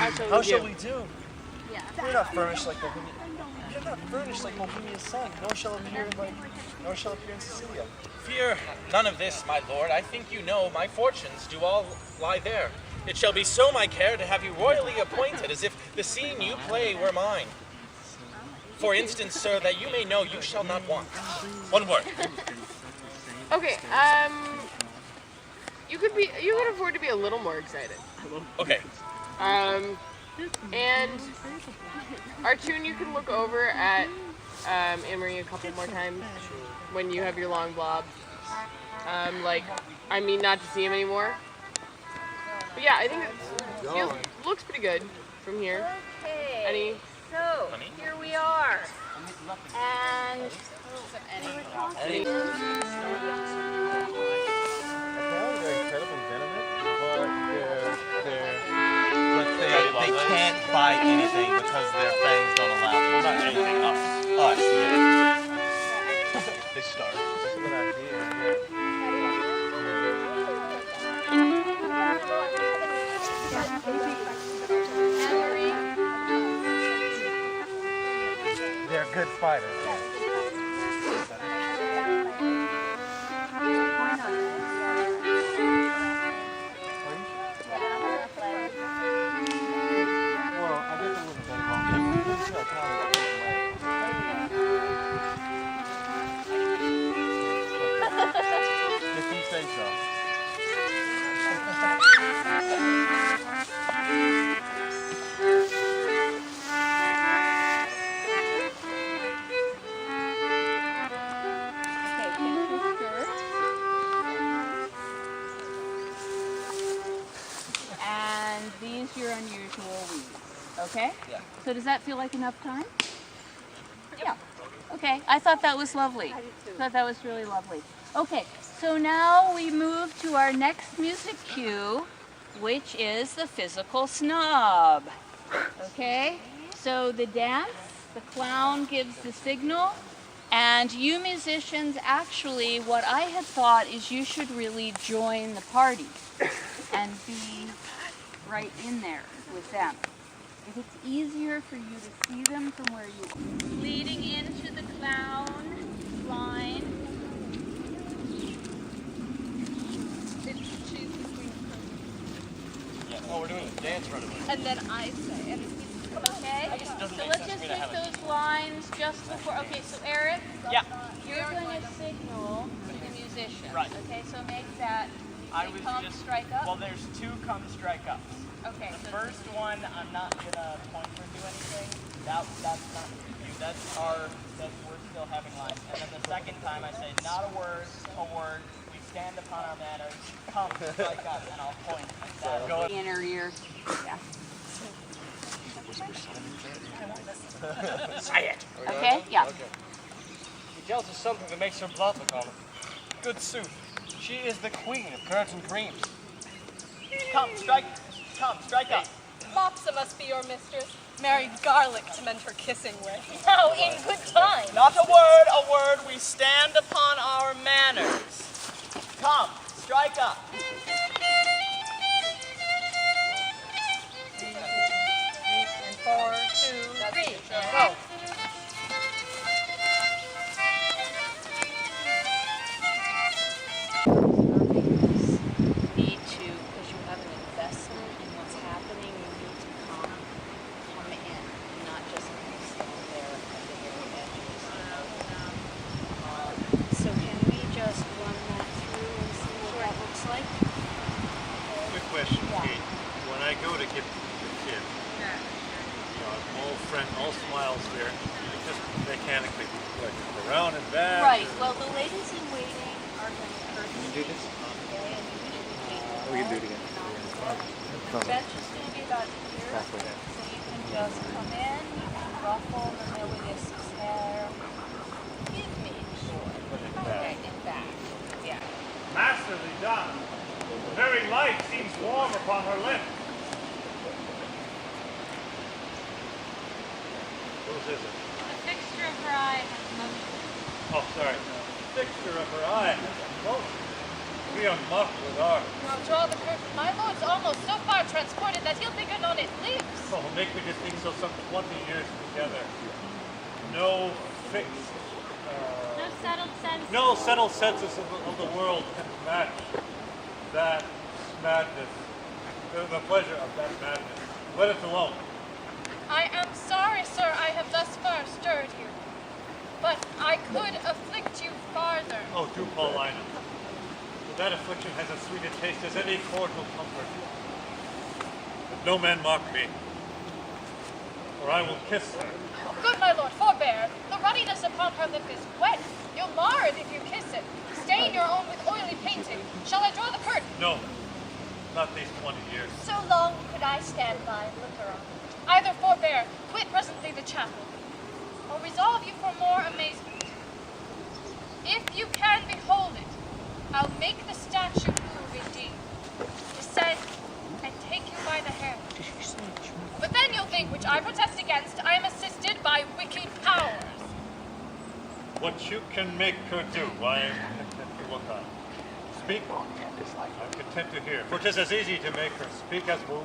How shall we do? Yeah. We're not furnished like Bohemia. You're not furnished like Bohemia's son, nor shall appear in Sicilia. Fear none of this, my lord. I think you know my fortunes do all lie there. It shall be so my care to have you royally appointed, as if the scene you play were mine. For instance, sir, that you may know you shall not want. One word. Okay, you could afford to be a little more excited. Okay. And Artoon, you can look over at Anne-Marie a couple more times when you have your long blob. Not to see him anymore. But yeah, I think it looks pretty good from here. Okay. So, here we are. And Apparently they're incredibly venomous, but they can't bite anything because their fangs don't allow them. Not anything us, yeah. They starve. That's a good idea. They're good fighters. If you say so. And these your unusual weeds. Okay? Yeah. So does that feel like enough time? Yeah. Okay. I thought that was lovely. I thought that was really lovely. Okay. So now we move to our next music cue, which is the physical snub. Okay? So the dance, the clown gives the signal, and you musicians, actually, what I had thought is you should really join the party and be right in there with them. If it's easier for you to see them from where you are. Leading into the clown line. Oh, we're doing a dance right away. And then I say it. Okay? So let's just take those lines just before. Okay, so Eric, you're going to signal to the musician. Right. Okay, so make that come strike up. Well, there's two come strike ups. Okay. The first one, I'm not gonna point or do anything. That's not you. We're still having lines. And then the second time I say not a word. We stand upon our manners. Come strike up, and I'll point. Go In her ear. Yeah. Say it. Okay? Yeah. He tells us something that makes her bluff upon him. Good sooth. She is the queen of curds and creams. Come strike up. Mopsa must be your mistress. Married garlic to mend her kissing with. Now in good time. Not a word. We stand upon our manners. Come, strike up. And 4, 2, 3. Go. Need to, because you have an investment in what's happening, you need to come in, not just kind of stand there at the very edges. So can we just run that through and see what that looks like? Quick question, Kate. When I go to get the kid, all smiles there, just mechanically like around and back. Right. Well, the ladies in waiting are going to curtsy. Can you do this? Okay, and you can We can do it again. The bench is going to be about here, Halfway there. so you can just come in, you can ruffle Mamilius's hair. Give me okay, in back. Yeah. Masterly done. The very light seems warm upon her lips. Whose is it? The fixture of her eye has motion. Oh, sorry. The fixture of her eye has motion. We are mocked with art. Now draw the curtain. My lord's almost so far transported that he'll think on it lives. Oh, make me just think so some 20 years together. No fixed, No settled sense. no settled census of the world can match that madness, the pleasure of that madness. Let it alone. I am sorry, sir, I have thus far stirred you. But I could afflict you farther. Oh, do Paulina. For that affliction has as sweet a taste as any cordial comfort. But no man mock me, or I will kiss her. Good my lord, forbear. The ruddiness upon her lip is wet. You'll mar it if you kiss it. Stain your own with oily painting. Shall I draw the curtain? No, not these 20 years. So long could I stand by and look her on. Either forbear, quit presently the chapel, or resolve you for more amazement. If you can behold it, I'll make the statue move indeed. Descend and take you by the hair. But then you'll think, which I protest against, I am assisted by wicked powers. What you can make her do, I am content to look on. Speak, I'm content to hear. For 'tis as easy to make her speak as move.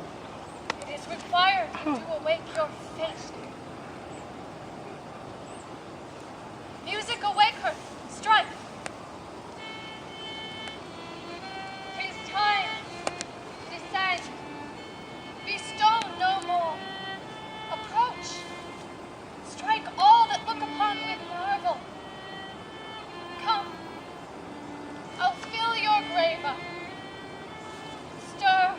It is required you do awake your fate. Music, awake her. Strike. 'Tis time. Descend. Be stone no more. Approach. Strike all that look upon with marvel. Come. I'll fill your grave up. Stir.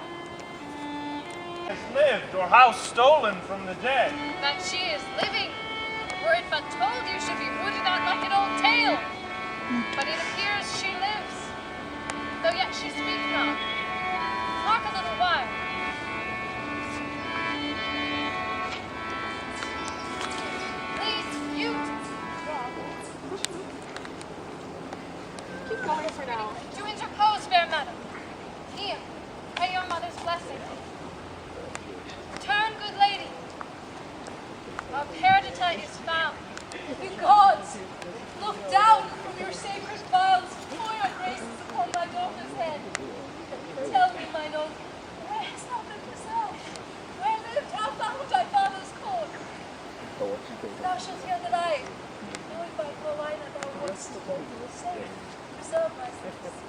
Has lived, or house stolen from the dead. That she is living. Were it but told you should be rooted out like an old tale. But it appears she lives, though yet she speak not. Talk a little while. Please, you. Keep going for now. To interpose, fair madam. Here, pay your mother's blessing. Turn, good lady. Our Perdita is found. You gods, look down from your sacred clouds. Pour your graces upon my daughter's head. Tell me, mine own, where hast thou been yourself? Where lived thou found thy father's court? Thou shalt hear that I, knowing by Paulina thou wouldst safe, preserve myself.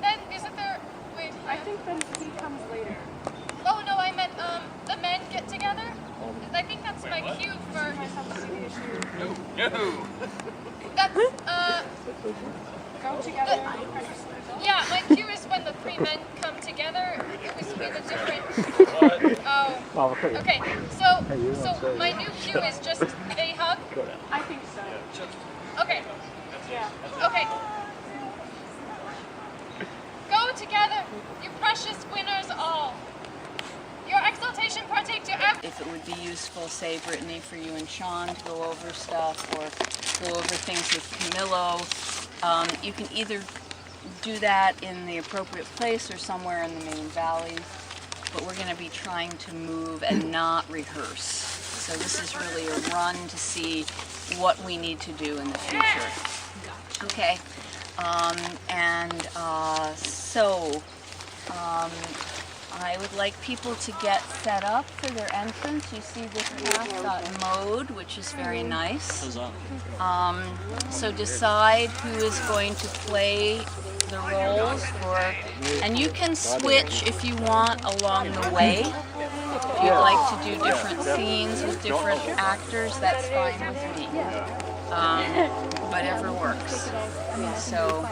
Then isn't there? Wait, I think then he comes later. Oh no, I meant the men get together. I think that's my cue for. No. That's Go together. yeah, my cue is when the three men come together. It was with a different. Oh. Okay, so my new cue is just they hug. I think so. Okay. Yeah. Okay. Go together, you precious winners all. Your exaltation partake to every. If it would be useful, say, Brittany, for you and Sean to go over stuff or go over things with Camillo, you can either do that in the appropriate place or somewhere in the main valley, but we're going to be trying to move and not rehearse. So this is really a run to see what we need to do in the future. Okay. I would like people to get set up for their entrance. You see this path got mowed, which is very nice. So decide who is going to play the roles for, and you can switch if you want along the way. If you'd like to do different scenes with different actors, that's fine with me. Whatever works. So,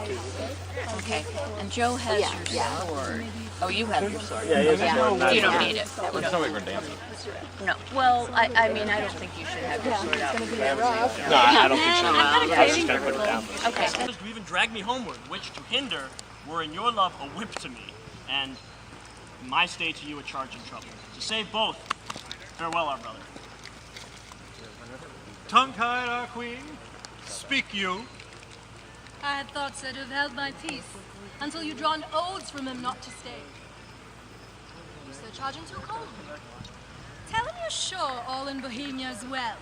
okay. And Joe has your sword. Oh, you have your sword. Yeah, you don't need it. It's not like we're dancing. No. Well, I mean, I don't think you should have your sword out. No, I don't think so. I was just gonna put it down. Okay. To even drag me homeward, which to hinder were in your love a whip to me, and my stay to you a charge in trouble. To save both, farewell, our brother. Tongue-tied, our queen, speak you. I had thought so to have held my peace until you drawn oaths from him not to stay. You so charging so cold. Tell him you're sure all in Bohemia's well.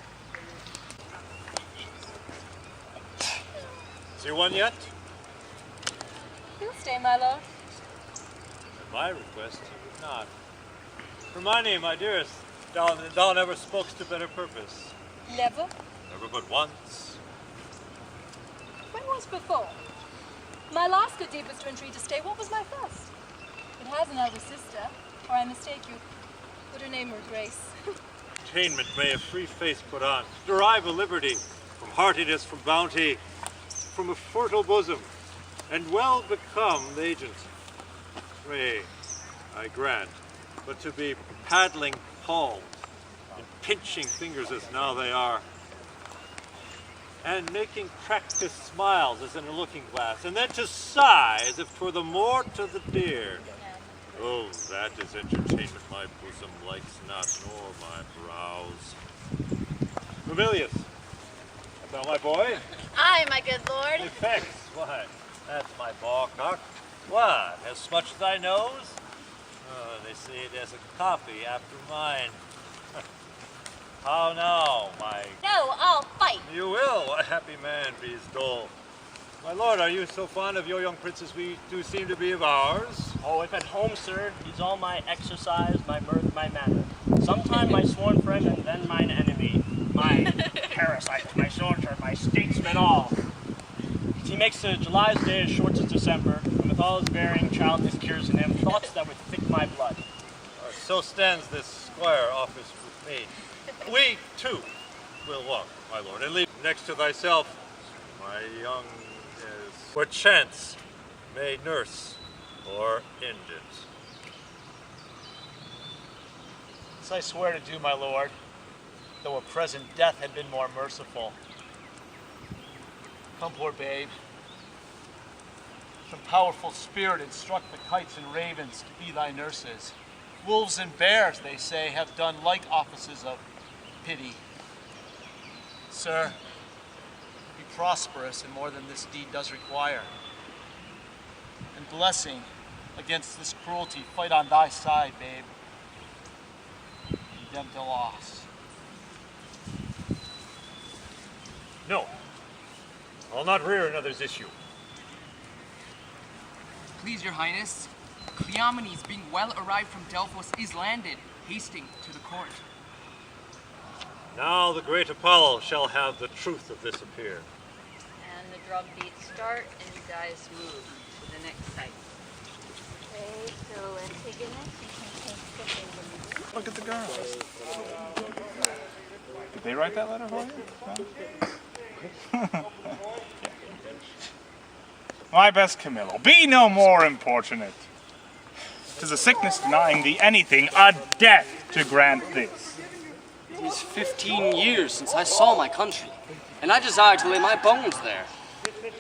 See one yet? He'll stay, my lord. At my request, he would not. Hermione, my dearest, thou never spokest to better purpose. Never? Never but once. When was before? My last good deed was to entreat to stay. What was my first? It has an elder sister, or I mistake you. Would her name were Grace. Attainment may a free face put on, derive a liberty, from heartiness, from bounty, from a fertile bosom, and well become the agent. May, I grant, but to be paddling palms, and pinching fingers as now they are, and making practiced smiles as in a looking glass, and then to sigh as if 'twere the more to the dear. Oh, that is entertainment my bosom likes not, nor my brows. Mamilius, art thou my boy? Aye, my good lord. Effects, why, that's my ballcock. What, has smutched thy nose? Oh, they say it as a copy after mine. How now, my... No, I'll fight. You will, a happy man be's dull. My lord, are you so fond of your young prince as we do seem to be of ours? Oh, if at home, sir, he's all my exercise, my mirth, my manner. Sometime my sworn friend, and then mine enemy. My parasite, my soldier, my statesman all. He makes July's day as short as December, and with all his varying childish cures in him, thoughts that would thick my blood. So stands this squire office with me. We, too, will walk, my lord, and leave next to thyself, my young is, what chance may nurse or end it. This I swear to do, my lord, though a present death had been more merciful. Come, poor babe. Some powerful spirit instruct the kites and ravens to be thy nurses. Wolves and bears, they say, have done like offices of pity. Sir, be prosperous in more than this deed does require. And blessing against this cruelty, fight on thy side, babe. Condemned to loss. No, I'll not rear another's issue. Please, your highness, Cleomenes, being well arrived from Delphos, is landed, hasting to the court. Now the great Apollo shall have the truth of this appear. And the drum beats start, and you guys move to the next site. Okay, so Antigonus, you can take the Look at the girls. Did they write that letter for you? No? My best Camillo, be no more importunate. 'Tis a sickness denying thee anything, a death to grant this. It is 15 years since I saw my country, and I desire to lay my bones there.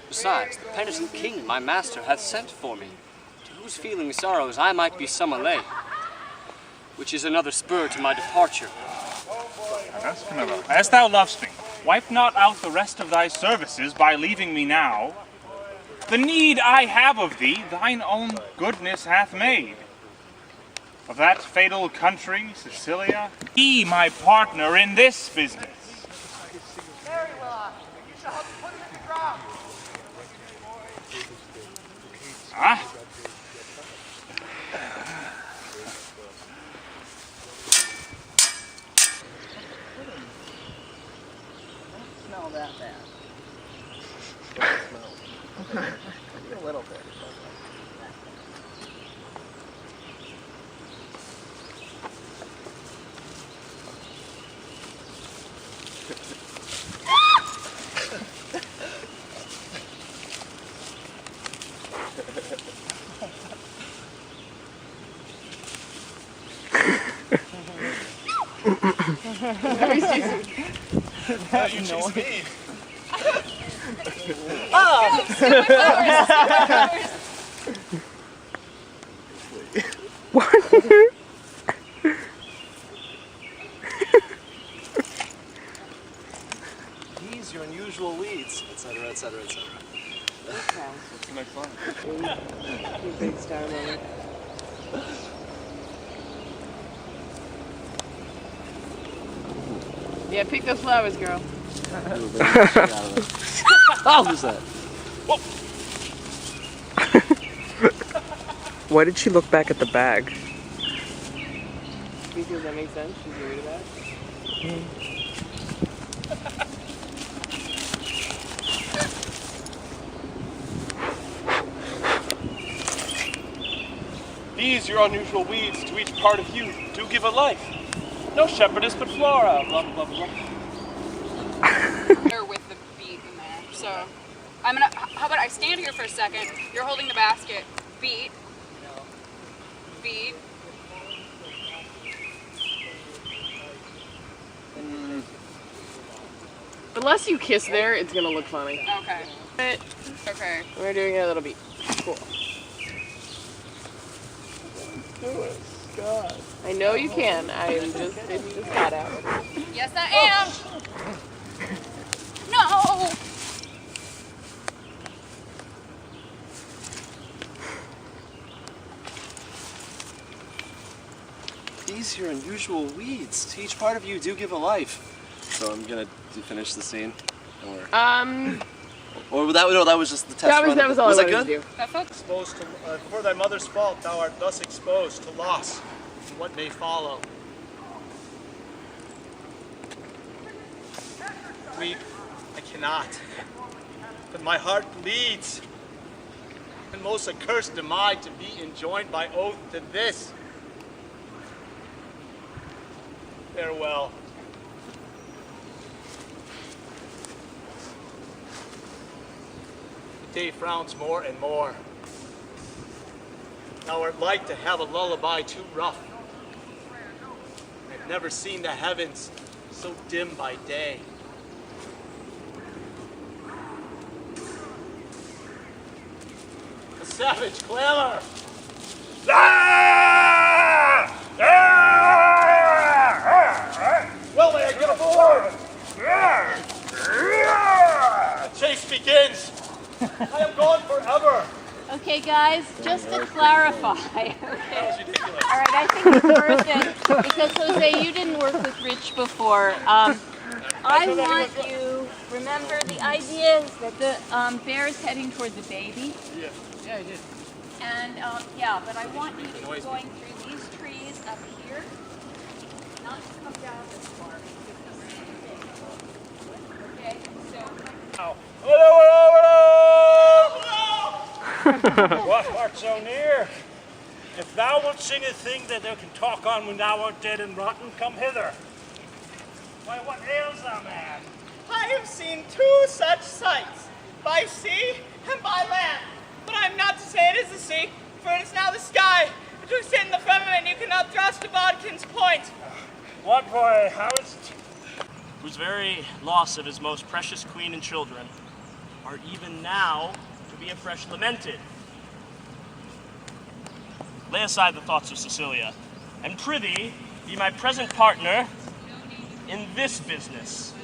Besides, the penitent king, my master, hath sent for me, to whose feeling sorrows I might be some allay, which is another spur to my departure. My best Camillo, as thou lovest me, wipe not out the rest of thy services by leaving me now. The need I have of thee, thine own goodness hath made. Of that fatal country, Sicilia, be my partner in this business. Very well. You shall help put him in the ground. Ah? Smell that bad. A little bit. You choose me. These your unusual weeds, etc., etc., etc. It's like fun. Big star moment. Yeah, pick those flowers, girl. Oh, who's that? Why did she look back at the bag? Because that makes sense. She's worried about it. These, your unusual weeds, to each part of you, do give a life. No shepherdess but Flora, blah, blah, blah, blah. They're with the beat in there. So, I'm gonna, how about I stand here for a second, you're holding the basket, beat, beat. Unless you kiss there, it's gonna look funny. Okay. Okay. We're doing a little beat. Cool. God. I know you can. I am just, it's just not out. Yes, I am. No. These your unusual weeds. To each part of you do give a life. So I'm gonna finish the scene, or that was just the test. That was all I wanted to do. Exposed to, for thy mother's fault, thou art thus exposed to loss and what may follow. Weep, I cannot, but my heart bleeds, and most accursed am I to be enjoined by oath to this. Farewell. The day frowns more and more. Thou art like to have a lullaby too rough. I've never seen the heavens so dim by day. A savage clamor! Well, may I get aboard? The chase begins. I am gone forever. Okay, guys, just to clarify. Okay. All right, I think it's worth it because Jose, you didn't work with Rich before. I want you remember the idea is that the bear is heading toward the baby. Yeah, I did. And yeah, but I want you to be going through these trees up here, not to come down this far. Okay, so. What art so near? If thou wilt sing a thing that thou can talk on when thou art dead and rotten, come hither. Why, what ails thou, man? I have seen two such sights, by sea and by land. But I am not to say it is the sea, for it is now the sky. Betwixt it and the firmament you cannot thrust a bodkin's point. What boy, how is it? Whose very loss of his most precious queen and children are even now to be afresh lamented. Lay aside the thoughts of Cecilia, and prithee be my present partner in this business.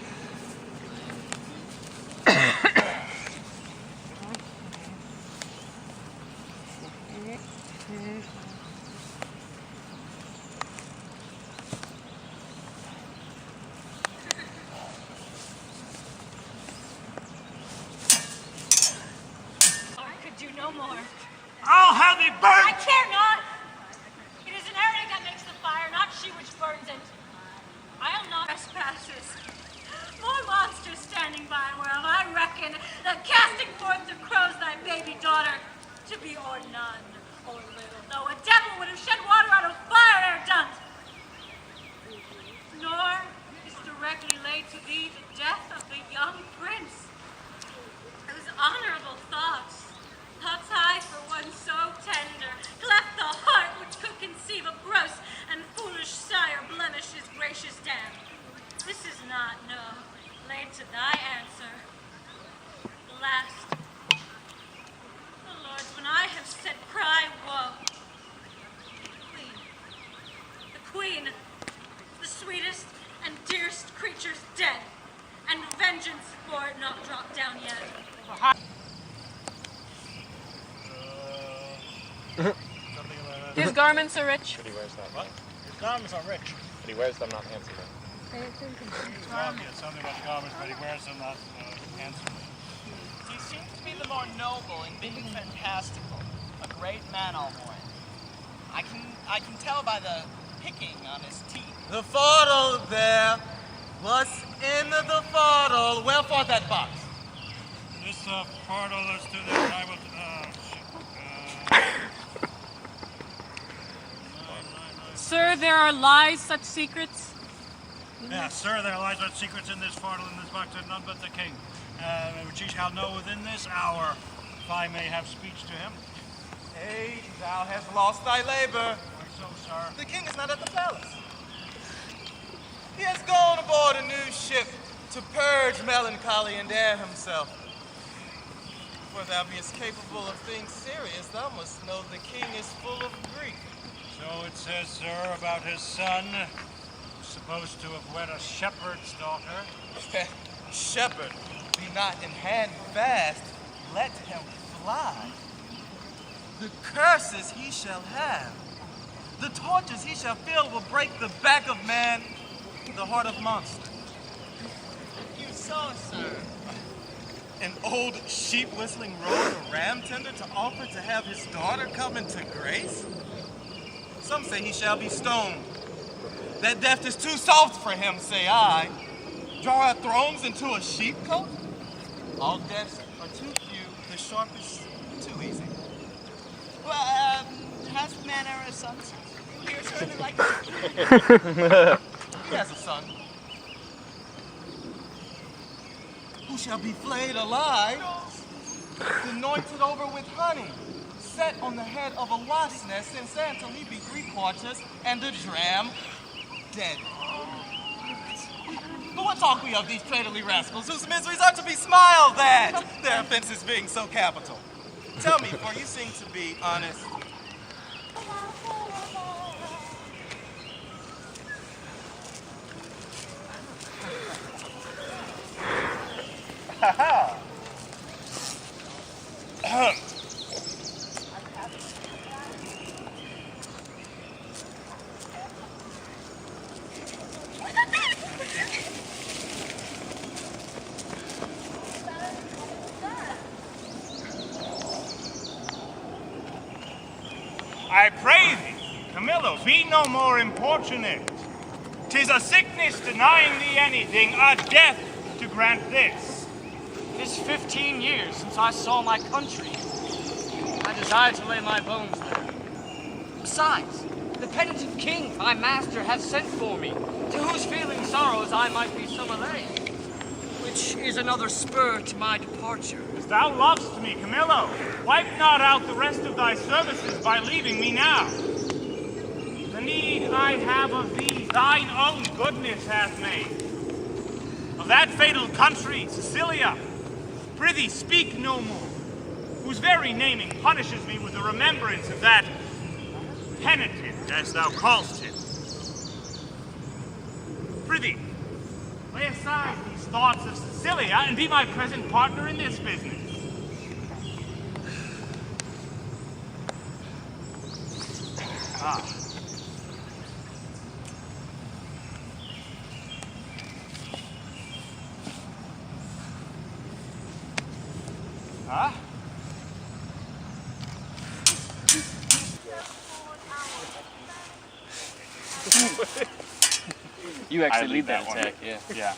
No more. I'll have thee burnt! I care not. It is an arrow that makes the fire, not she which burns it. I'll not trespasses. More monsters standing by, whereof I reckon that casting forth the crows thy baby daughter to be or none, or little, though a devil would have shed water out of fire ere done. Nor is directly laid to thee the death of the young prince, whose honorable thoughts high for one so tender, cleft the heart which could conceive a gross and foolish sire blemish his gracious dam. This is not, no, laid to thy answer. The last. The lords, when I have said cry woe. The queen, the sweetest and dearest creature's dead, and vengeance for it not dropped down yet. His garments are rich. But he wears them. What? His garments are rich. But he wears them not handsomely. Something about the garments, but he wears them not handsomely. He seems to be the more noble and maybe fantastical. A great man, I'll warrant. I can tell by the picking on his teeth. The fardel there. What's in the fardel? Wherefore that box? This fardel is to this. I will. Sir, there are lies, such secrets? Yeah, sir, there lies such secrets in this fardel in this box that none but the king, which he shall know within this hour, if I may have speech to him. Hey, thou hast lost thy labor. Why so, sir? The king is not at the palace. He has gone aboard a new ship to purge melancholy and air himself. For thou beest capable of things serious, thou must know the king is full of grief. So it says, sir, about his son, who's supposed to have wed a shepherd's daughter. Shepherd, be not in hand fast, let him fly. The curses he shall have, the tortures he shall feel will break the back of man, the heart of monster. You saw, sir. An old sheep whistling rogue, a ram tender to offer to have his daughter come into grace? Some say he shall be stoned. That death is too soft for him, say I. Draw our thrones into a sheepcoat? All deaths are too few, the sharpest too easy. Well, has the man ever a son? You hear certainly like that. He has a son. Who shall be flayed alive, anointed over with honey, set on the head of a wasp's nest, and sent till he be 3/4 and a dram dead. But what talk we of these traitorly rascals, whose miseries are to be smiled at, their offenses being so capital? Tell me, for you seem to be honest. I pray thee, Camillo, be no more importunate. 'Tis a sickness denying thee anything, a death to grant this. It is 15 years since I saw my country. I desire to lay my bones there. Besides, the penitent king, my master, hath sent for me, to whose feeling sorrows I might be some allay, which is another spur to my departure. As thou lovest me, Camillo, wipe not out the rest of thy services by leaving me now. The need I have of thee, thine own goodness hath made. Of that fatal country, Sicilia, prithee speak no more, whose very naming punishes me with the remembrance of that penitent, as thou call'st him. Prithee, lay aside these thoughts of Sicilia and be my present partner in this business. Ah. Huh? You actually lead that attack, yeah.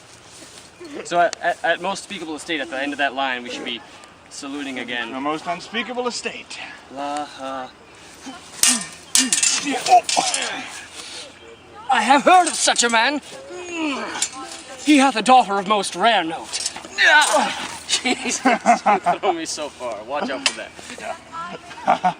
So at most speakable estate, at the end of that line, we should be saluting again. The most unspeakable estate. I have heard of such a man. He hath a daughter of most rare note. Jesus, you throw me so far. Watch out for that.